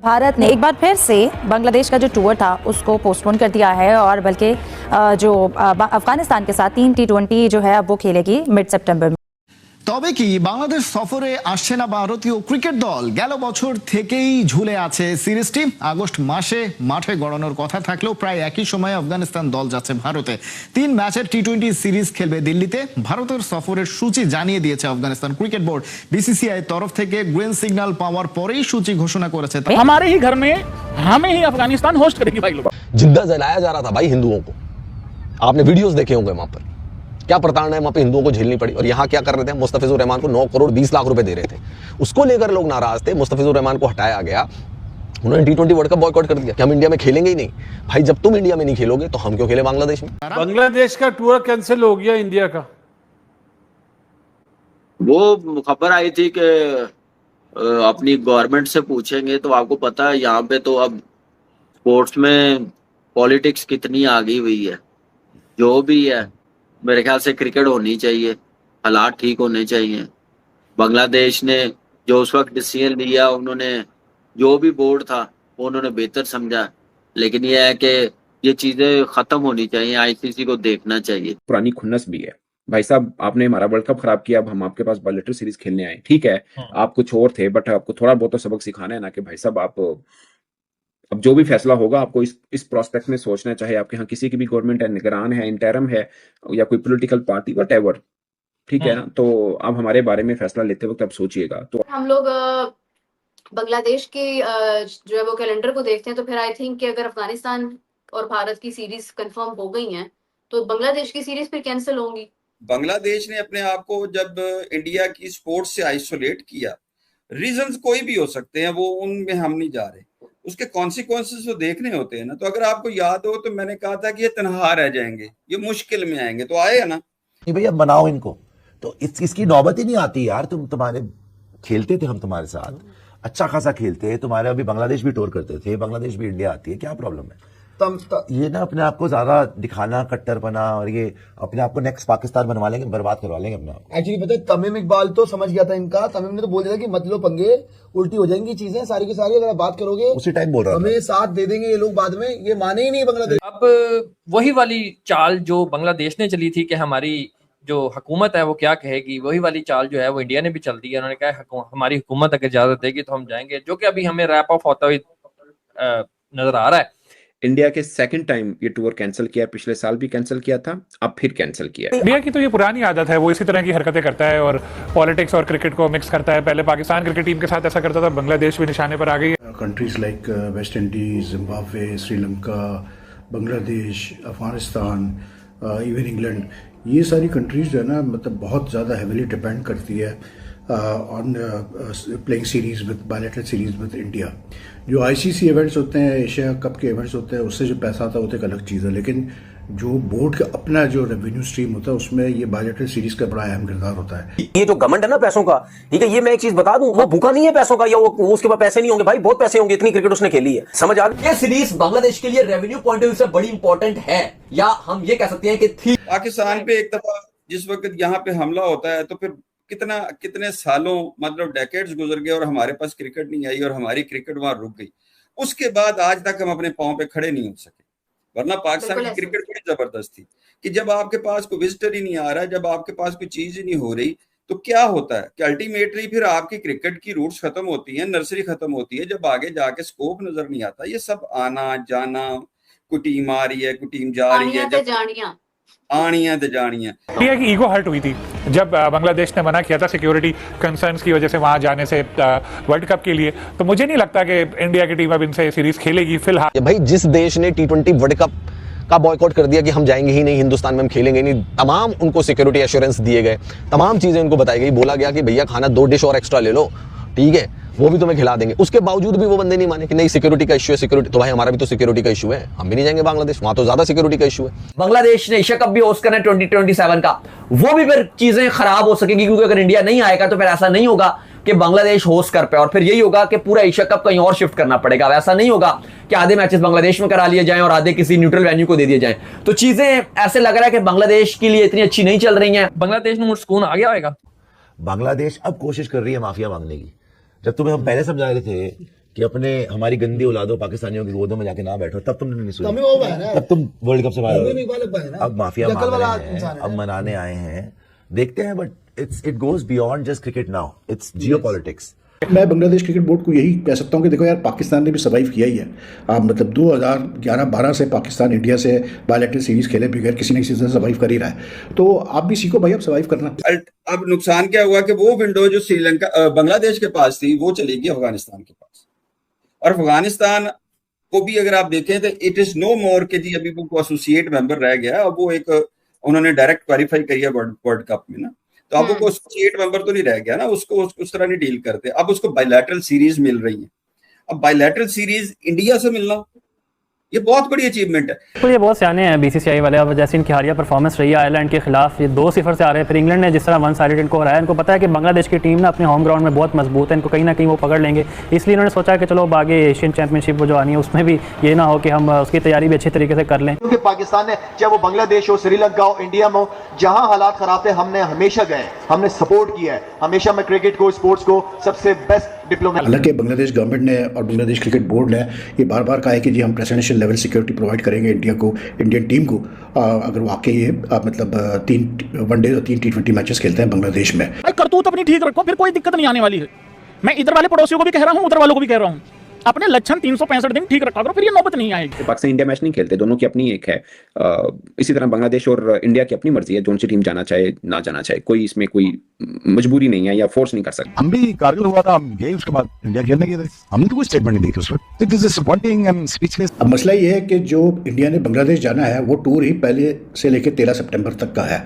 भारत ने एक बार फिर से बांग्लादेश का जो टूर था उसको पोस्टपोन कर दिया है और बल्कि जो अफगानिस्तान के साथ 3 T20 जो है अब वो खेलेगी मिड सितंबर में। তবে কি বাংলাদেশ সফরে আসছে না ভারতীয় ক্রিকেট দল? গেল বছর থেকেই ঝুলে আছে সিরিজটি। আগস্ট মাসে মাঠে গড়ানোর কথা থাকলেও প্রায় একই সময়ে আফগানিস্তান দল যাচ্ছে ভারতে। 3 ম্যাচের টি-20 সিরিজ খেলবে দিল্লিতে। ভারতের সফরের সূচি জানিয়ে দিয়েছে আফগানিস্তান ক্রিকেট বোর্ড। বিসিসিআই তরফ থেকে গ্রিন সিগন্যাল পাওয়ার পরেই সূচি ঘোষণা করেছে। हमारे ही घर में हमें ही अफगानिस्तान होस्ट करेगी भाई लोग। जिंदा जलाया जा रहा था भाई हिंदुओं को। आपने वीडियोस देखे होंगे वहां पर क्या प्रताड़ना है वहां पे हिंदुओं को झेलनी पड़ी। और यहाँ क्या कर रहे थे, मुस्तफिजुर रहमान को 9 करोड़ 20 लाख रुपए दे रहे थे, उसको लेकर लोग नाराज थे। मुस्तफिजुर रहमान को हटाया गया, उन्होंने टी-20 वर्ल्ड कप बॉयकॉट कर दिया कि हम इंडिया में खेलेंगे ही नहीं। भाई जब तुम इंडिया में नहीं खेलोगे तो हम क्यों खेले बांग्लादेश में। बांग्लादेश का टूर कैंसिल हो गया इंडिया का। वो खबर आई थी कि अपनी गवर्नमेंट से पूछेंगे तो आपको पता है यहाँ पे तो अब स्पोर्ट्स में पॉलिटिक्स कितनी आ गई हुई है। जो भी है मेरे ख्याल से क्रिकेट होनी चाहिए, हालात ठीक होने चाहिए। बांग्लादेश ने जो उस वक्त डिसीजन लिया, उन्होंने जो भी बोर्ड था वो उन्होंने बेहतर समझा, लेकिन ये है कि ये चीजें खत्म होनी चाहिए, आईसीसी को देखना चाहिए। पुरानी खुन्नस भी है भाई साहब, आपने हमारा वर्ल्ड कप खराब किया, अब हम आपके पास बायोलेटरल सीरीज खेलने आए, ठीक है आप कुछ और थे, बट आपको थोड़ा बहुत तो सबक सिखाना है ना कि भाई साहब आप अब जो भी फैसला होगा आपको इस प्रोस्पेक्ट में सोचना चाहिए। आपके यहाँ किसी की भी गवर्नमेंट है, निगरान है, इंटरम है या कोई पॉलिटिकल पार्टी व्हाटएवर, ठीक है ना, तो आप हमारे बारे में फैसला लेते वक्त आप सोचिएगा। तो हम लोग बांग्लादेश की जो है वो कैलेंडर को देखते हैं तो फिर आई थिंक कि अगर अफगानिस्तान और भारत की सीरीज कंफर्म हो गई हैं तो बांग्लादेश की सीरीज फिर कैंसिल होंगी। बांग्लादेश ने अपने आप को जब इंडिया की स्पोर्ट्स से आइसोलेट किया, रीजंस कोई भी हो सकते हैं, वो उनमें हम नहीं जा रहे, उसके कॉन्सिक्वेंसेस तो देखने होते हैं ना। तो अगर आपको याद हो तो मैंने कहा था कि ये तनहा रह जाएंगे, ये मुश्किल में आएंगे, तो आए ना। नहीं भैया बनाओ इनको, तो इसकी नौबत ही नहीं आती यार। तुम्हारे खेलते थे हम तुम्हारे साथ, अच्छा खासा खेलते हैं, तुम्हारे अभी बांग्लादेश भी टूर करते थे, बांग्लादेश भी इंडिया आती है, क्या प्रॉब्लम है। ये ना अपने आप को ज्यादा दिखाना, कट्टरपना, और ये अपने आप को नेक्स्ट पाकिस्तान बनवा लेंगे, बर्बाद करवा लेंगे अपने आप। एक्चुअली पता है तमीम इकबाल तो समझ गया था इनका, तमीम ने तो बोल दिया था कि मत लो पंगे, उल्टी हो जाएंगी चीजें सारी की सारी, अगर आप बात करोगे उसी टाइम बोल रहा हमें साथ दे देंगे ये लोग बाद में, ये माने ही नहीं बांग्लादेश। अब वही वाली चाल जो बांग्लादेश ने चली थी कि हमारी जो हुकूमत है वो क्या कहेगी, वही वाली चाल जो है वो इंडिया ने भी चल दी है। उन्होंने कहा हमारी हुकूमत अगर इजाजत देगी तो हम जाएंगे, जो कि अभी हमें रैप ऑफ होता हुआ नजर आ रहा है। इंडिया के सेकंड टाइम ये टूर कैंसिल किया, पिछले साल भी कैंसिल किया था, अब फिर कैंसिल किया। इंडिया की तो ये पुरानी आदत है, वो इसी तरह की हरकतें करता है और पॉलिटिक्स और क्रिकेट को मिक्स करता है। पहले पाकिस्तान क्रिकेट टीम के साथ ऐसा करता था, बांग्लादेश भी निशाने पर आ गई। Countries like West Indies, Zimbabwe, Sri Lanka, Bangladesh, Afghanistan, even England, ये सारी कंट्रीज जो है ना, मतलब बहुत ज़्यादा हेविली डिपेंड करती है on playing series with bilateral series with India. जो आईसीसी इवेंट्स होते हैं, एशिया कप के इवेंट्स होते हैं, उससे जो पैसा आता है वो तो एक अलग चीज़ है, लेकिन जो बोर्ड का अपना जो रेवेन्यू स्ट्रीम होता है उसमें ये बायलैटरल सीरीज का बड़ा अहम किरदार होता है। ये जो घमंड है ना पैसों का, ठीक है, ये मैं एक चीज बता दूं, वो भूखा नहीं है पैसों का, या वो उसके पास पैसे नहीं होंगे, भाई बहुत पैसे होंगे, इतनी क्रिकेट उसने खेली है, समझ आ गई। ये सीरीज बांग्लादेश के लिए रेवेन्यू पॉइंट ऑफ व्यू से बड़ी इंपॉर्टेंट है, या हम ये कह सकते हैं कि थी। पाकिस्तान पे एक दफा जिस वक्त यहाँ पे हमला होता है तो फिर कितने सालों, मतलब डेकेड्स गुजर गए और हमारे पास क्रिकेट नहीं आई और हमारी क्रिकेट वहां रुक गई। उसके बाद आज तक हम अपने पांव पे खड़े नहीं हो सके, वरना पाकिस्तान की क्रिकेट बड़ी जबरदस्त थी कि जब आपके पास कोई विजिटर ही नहीं आ रहा है, जब आपके पास कोई चीज ही नहीं हो रही, तो क्या होता है कि अल्टीमेटली फिर आपकी क्रिकेट की रूट्स खत्म होती हैं, नर्सरी खत्म होती है, जब आगे जाके स्कोप नजर नहीं आता। ये सब आना जाना, कोई टीम आ रही है, कोई टीम जा रही है, आनियां ते जानियां। इंडिया की ईगो हर्ट हुई थी जब बांग्लादेश ने मना किया था सिक्योरिटी कंसर्न्स की वजह से वहां जाने से वर्ल्ड कप के लिए। तो मुझे नहीं लगता कि इंडिया की टीम अब इनसे सीरीज खेलेगी फिलहाल। भाई जिस देश ने टी-20 वर्ल्ड कप का बॉयकॉट कर दिया कि हम जाएंगे ही नहीं, हिंदुस्तान में हम खेलेंगे नहीं, तमाम उनको सिक्योरिटी एश्योरेंस दिए गए, तमाम चीजें उनको बताई गई, बोला गया कि भैया खाना 2 डिश और एक्स्ट्रा ले लो, ठीक है, वो भी तुम्हें खिला देंगे। उसके बावजूद भी वो बंदे नहीं माने कि नहीं सिक्योरिटी का इश्यू है, सिक्योरिटी तो भाई हमारा भी तो सिक्योरिटी का इश्यू है, हम भी नहीं जाएंगे बांग्लादेश, वहां तो ज्यादा सिक्योरिटी का इश्यू है। बांग्लादेश ने एशिया कप भी होस्ट करना है 2027 का, वो भी फिर चीजें खराब हो सकेगी, क्योंकि अगर इंडिया नहीं आएगा तो फिर ऐसा नहीं होगा कि बांग्लादेश होस्ट कर पाए, और फिर यही होगा कि पूरा एशिया कप कहीं और शिफ्ट करना पड़ेगा। ऐसा नहीं होगा कि आधे मैचेस बांग्लादेश में करा लिए जाएं और आधे किसी न्यूट्रल वेन्यू को दे दिए जाएं। तो चीजें ऐसे लग रहा है कि बांग्लादेश के लिए इतनी अच्छी नहीं चल रही हैं। बांग्लादेश में सुकून आ गया होगा। बांग्लादेश अब कोशिश कर रही है माफिया मांगने की। जब तुम्हें हम पहले समझा रहे थे कि अपने हमारी गंदी औलादों पाकिस्तानियों की गोदों में जाके ना बैठो, तब तुमने नहीं सुनी, तभी वो है ना, तब तुम वर्ल्ड कप से बाहर हो तभी गए। भी वाले पाए ना, अब माफिया ये कल मांग वाला रहे हैं, इंसान है अब ना। मनाने आए हैं, देखते हैं, but it goes beyond just cricket now, it's geopolitics. मैं बांग्लादेश क्रिकेट बोर्ड को यही कह सकता हूँ कि देखो यार, पाकिस्तान ने भी सर्वाइव किया ही है। आप मतलब 2011-12 से पाकिस्तान इंडिया से बायलैटरल सीरीज खेले बगैर किसी न किसी से सर्वाइव कर ही रहा है, तो आप भी सीखो भाई, अब सर्वाइव करना। अब नुकसान क्या हुआ कि वो विंडो जो श्रीलंका बांग्लादेश के पास थी वो चली गई अफगानिस्तान के पास, और अफगानिस्तान को भी अगर आप देखें तो इट इज नो मोर के जी अभी वो एसोसिएट मेंबर रह गया। अब वो एक उन्होंने डायरेक्ट क्वालिफाई किया वर्ल्ड कप में ना, तो अब वो एसोसिएट मेंबर तो नहीं रह गया ना, उसको उस तरह नहीं डील करते। अब उसको बायलैटरल सीरीज मिल रही है। अब बायलैटरल सीरीज इंडिया से मिलना ये बहुत बड़ी अचीवमेंट है। तो ये बहुत सियाने हैं बीसीसीआई वाले। अब जैसे इनकी हालिया परफॉर्मेंस रही है आयरलैंड के खिलाफ, ये 2-0 से आ रहे हैं, फिर इंग्लैंड ने जिस तरह 1 साइडेड इनको हराया, इनको पता है कि बांग्लादेश की टीम ना अपने होम ग्राउंड में बहुत मजबूत है, इनको कहीं ना कहीं वो पकड़ लेंगे, इसलिए इन्होंने सोचा कि चलो अब आगे एशियन चैंपियनशिप वो जो आनी है उसमें भी ये ना हो कि हम उसकी तैयारी भी अच्छी तरीके से कर लें। क्योंकि पाकिस्तान ने, चाहे वो बांग्लादेश हो, श्रीलंका हो, इंडिया में हो, जहां हालात खराब थे हमने हमेशा गए, हमने सपोर्ट किया है, हमेशा मैं क्रिकेट को, स्पोर्ट्स को सबसे बेस्ट डिप्लोमेट। हालांकि बांग्लादेश गवर्नमेंट ने और बांग्लादेश क्रिकेट बोर्ड ने ये बार बार कहा है कि जी हम प्रेसिडेंशियल लेवल सिक्योरिटी प्रोवाइड करेंगे इंडिया को, इंडियन टीम को, अगर वाकई ये मतलब 3 वनडे और 3 T20 मैचेस खेलते हैं बांग्लादेश में। करतूत अपनी ठीक रखो, फिर कोई दिक्कत नहीं आने वाली है। मैं इधर वाले पड़ोसियों को भी कह रहा हूँ, उधर वालों को भी कह रहा हूँ, अपने लक्षण 365 दिन ठीक रखा करो, फिर ये नौबत नहीं आएगी। पाकिस्तान इंडिया मैच नहीं खेलते, दोनों की अपनी एक है। इसी तरह बांग्लादेश और इंडिया की अपनी मर्जी है, जोन सी टीम जाना चाहे ना जाना चाहे, कोई इसमें कोई मजबूरी नहीं है या फोर्स नहीं कर सकता। हम भी कारगिल हुआ था, हम गए उसके बाद इंडिया खेलने गए थे, हमने तो कोई स्टेटमेंट नहीं देखी उस वक्त। This is disappointing and speechless. अब मसला ये है कि जो इंडिया ने बांग्लादेश जाना है वो टूर ही पहले से लेकर 13 सितंबर तक का है।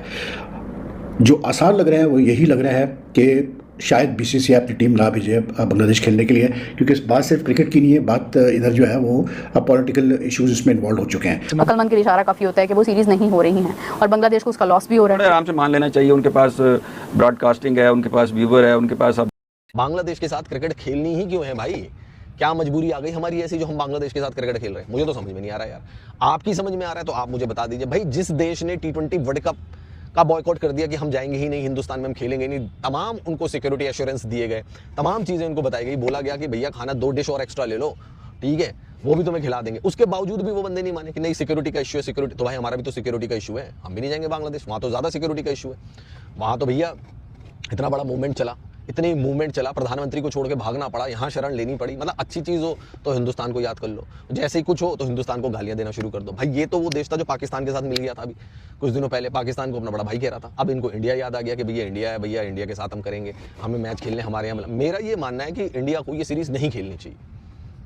जो आसार लग रहे हैं वो यही लग रहा है कि शायद बीसीसीआई अपनी टीम ना भेजे बांग्लादेश खेलने के लिए, क्योंकि बात सिर्फ क्रिकेट की नहीं है, बात इधर जो है वो पॉलिटिकल इश्यूज इसमें इन्वॉल्व हो चुके हैं। अक्लमंद के लिए इशारा काफी होता है कि वो सीरीज नहीं हो रही हैं और बांग्लादेश को उसका लॉस भी हो रहा है। आराम से मान लेना चाहिए, उनके पास ब्रॉडकास्टिंग है, उनके पास व्यूवर है, उनके पास। अब बांग्लादेश के साथ क्रिकेट खेलनी ही क्यों है भाई? क्या मजबूरी आ गई हमारी ऐसी जो हम बांग्लादेश के साथ क्रिकेट खेल रहे हैं? मुझे तो समझ में नहीं आ रहा यार। आपकी समझ में आ रहा है तो आप मुझे बता दीजिए भाई। जिस देश ने T20 वर्ल्ड कप का बॉयकॉट कर दिया कि हम जाएंगे ही नहीं, हिंदुस्तान में हम खेलेंगे नहीं, तमाम उनको सिक्योरिटी एश्योरेंस दिए गए, तमाम चीजें उनको बताई गई, बोला गया कि भैया खाना 2 डिश और एक्स्ट्रा ले लो, ठीक है, वो भी तुम्हें खिला देंगे। उसके बावजूद भी वो बंदे नहीं माने कि नहीं सिक्योरिटी का इशू है। सिक्योरिटी तो भाई हमारा भी तो सिक्योरिटी का इशू है, हम भी नहीं जाएंगे बांग्लादेश, वहां तो ज्यादा सिक्योरिटी का इशू है। वहां तो भैया इतना बड़ा मूवमेंट चला, इतनी मूवमेंट चला, प्रधानमंत्री को छोड़ के भागना पड़ा, यहाँ शरण लेनी पड़ी। मतलब अच्छी चीज हो तो हिंदुस्तान को याद कर लो, जैसे ही कुछ हो तो हिंदुस्तान को गालियां देना शुरू कर दो। भाई ये तो वो देश था जो पाकिस्तान के साथ मिल गया था अभी कुछ दिनों पहले, पाकिस्तान को अपना बड़ा भाई कह रहा था। अब इनको इंडिया याद आ गया कि भैया इंडिया है, भैया इंडिया के साथ हम करेंगे, हमें मैच खेलने हमारे यहाँ। मेरा ये मानना है कि इंडिया को ये सीरीज नहीं खेलनी चाहिए।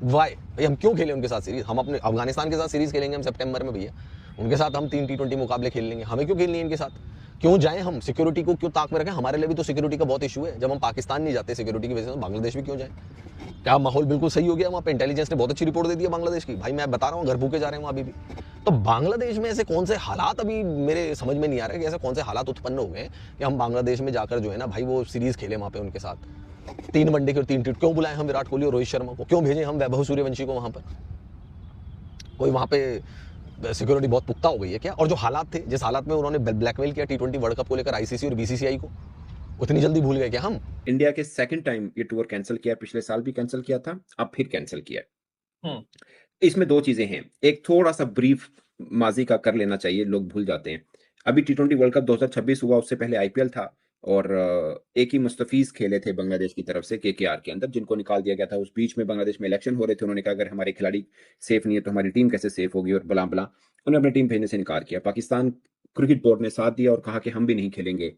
वाई भाई, हम क्यों खेलें उनके साथ सीरीज? हम अपने अफगानिस्तान के साथ सीरीज खेलेंगे हम सितंबर में भैया, उनके साथ हम 3 T20 मुकाबले खेल लेंगे, हमें क्यों खेलनी है इनके साथ? क्यों जाएं हम? सिक्योरिटी को क्यों ताक में रखें? हमारे लिए भी तो सिक्योरिटी का बहुत इशू है। जब हम पाकिस्तान नहीं जाते सिक्योरिटी की वजह से, तो बांग्लादेश भी क्यों जाएं? क्या माहौल बिल्कुल सही हो गया वहाँ पे? इंटेलिजेंस ने बहुत अच्छी रिपोर्ट दे दी है बांग्लादेश की। भाई मैं बता रहा हूँ, घर भूखे जा रहे हैं वहाँ अभी भी। तो बांग्लादेश में ऐसे कौन से हालात अभी मेरे समझ में नहीं आ रहे कि ऐसे कौन से हालात उत्पन्न हो गए कि हम बांग्लादेश में जाकर जो है ना भाई वो सीरीज खेले वहाँ पे उनके साथ 3 वनडे के और 3 T20। क्यों बुलाएं हम विराट कोहली और रोहित शर्मा को? क्यों भेजें हम वैभव सूर्यवंशी को वहाँ पर? कोई वहाँ पे सिक्योरिटी बहुत पुख्ता हो गई है क्या? और जो हालात थे, जिस हालात में उन्होंने ब्लैकमेल किया T20 वर्ल्ड कप को लेकर आईसीसी और बीसीसीआई को, उतनी जल्दी भूल गए क्या हम? इंडिया के सेकंड टाइम ये टूर कैंसिल किया, पिछले साल भी कैंसिल किया था, अब फिर कैंसिल किया। इसमें 2 चीजें हैं। एक थोड़ा सा ब्रीफ माजी का कर लेना चाहिए, लोग भूल जाते हैं। अभी T20 वर्ल्ड कप 2026 हुआ, उससे पहले IPL था और एक ही मुस्तफीज खेले थे बांग्लादेश की तरफ से KKR के अंदर, जिनको निकाल दिया गया था। उस बीच में बांग्लादेश में इलेक्शन हो रहे थे, उन्होंने कहा अगर हमारे खिलाड़ी सेफ नहीं है तो हमारी टीम कैसे सेफ होगी, और बला बला उन्होंने अपनी टीम भेजने से इनकार किया। पाकिस्तान क्रिकेट बोर्ड ने साथ दिया और कहा कि हम भी नहीं खेलेंगे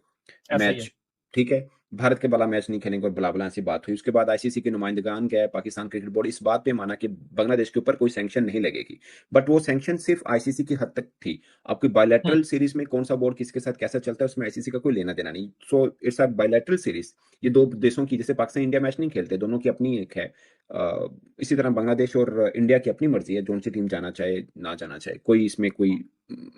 मैच, ठीक है, भारत के वाला मैच नहीं खेलेंगे, और बला बला ऐसी बात हुई। उसके बाद ICC के नुमाइंदगान गए, पाकिस्तान क्रिकेट बोर्ड इस बात पे माना कि बांग्लादेश के ऊपर कोई सैंक्शन नहीं लगेगी, बट वो सैंक्शन सिर्फ ICC की हद तक थी। आपकी बायलैटरल सीरीज में कौन सा बोर्ड किसके साथ कैसा चलता है उसमें ICC का कोई लेना देना नहीं। So it's a bilateral series. ये 2 देशों की, जैसे पाकिस्तान इंडिया मैच नहीं खेलते, दोनों की अपनी एक है। इसी तरह बांग्लादेश और इंडिया की अपनी मर्जी है, जोन सी टीम जाना चाहे ना जाना चाहे, कोई इसमें कोई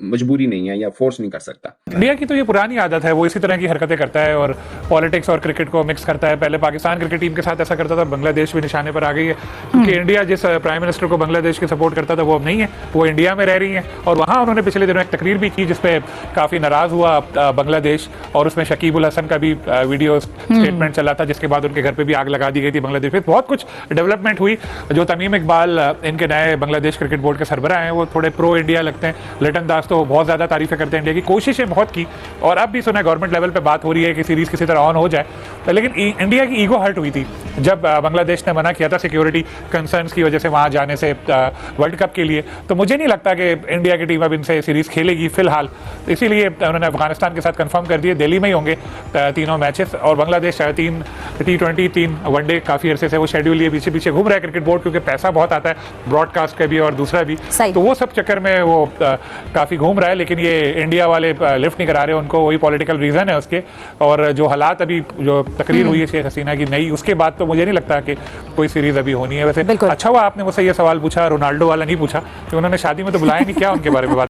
मजबूरी नहीं है या फोर्स नहीं कर सकता। इंडिया की तो ये पुरानी आदत है, वो इसी तरह की हरकतें करता है और पॉलिटिक्स और क्रिकेट को मिक्स करता है। पहले पाकिस्तान क्रिकेट टीम के साथ ऐसा करता था, बांग्लादेश भी निशाने पर आ गई है क्योंकि इंडिया जिस प्राइम मिनिस्टर को बांग्लादेश की सपोर्ट करता था वो अब नहीं है, वो इंडिया में रह रही है। और वहाँ उन्होंने पिछले दिनों एक तकरीर भी की जिसपे काफ़ी नाराज़ हुआ बांग्लादेश, और उसमें शकीबुल हसन का भी वीडियो स्टेटमेंट चला था जिसके बाद उनके घर पर भी आग लगा दी गई थी बांग्लादेश में। बहुत कुछ डेवलपमेंट हुई। जो तमीम इकबाल इनके नए बांग्लादेश क्रिकेट बोर्ड के सरबराह हैं वो थोड़े प्रो इंडिया लगते हैं। लिटन दास तो बहुत ज़्यादा तारीफें करते हैं इंडिया की, कोशिशें बहुत की और अब भी सुना गवर्नमेंट लेवल पे बात हो रही है कि सीरीज किसी तरह ऑन हो जाए। लेकिन इंडिया की ईगो हर्ट हुई थी जब बांग्लादेश ने मना किया था सिक्योरिटी कंसर्न्स की वजह से वहां जाने से वर्ल्ड कप के लिए। तो मुझे नहीं लगता कि इंडिया की टीम अब इनसे सीरीज खेलेगी फिलहाल, इसीलिए उन्होंने अफगानिस्तान के साथ कंफर्म कर दिए दिल्ली में ही होंगे तीनों मैचेस। और बांग्लादेश 3 T20 3 वनडे काफ़ी अरसे से वो शेड्यूल लिए पीछे पीछे घूम रहा है क्रिकेट बोर्ड, क्योंकि पैसा बहुत आता है ब्रॉडकास्ट का भी और दूसरा भी, तो वो सब चक्कर में वो काफ़ी घूम रहा है। लेकिन ये इंडिया वाले लिफ्ट नहीं करा रहे, उनको वही पॉलिटिकल रीज़न है उसके। और जो हालात अभी जो तकरीर हुई है शेख हसीना की नई, उसके बाद तो मुझे नहीं लगता कि कोई सीरीज अभी होनी है। वैसे अच्छा हुआ आपने मुझसे ये सवाल पूछा, रोनाल्डो वाला नहीं पूछा, कि उन्होंने शादी में तो बुलाया नहीं, क्या उनके बारे में बात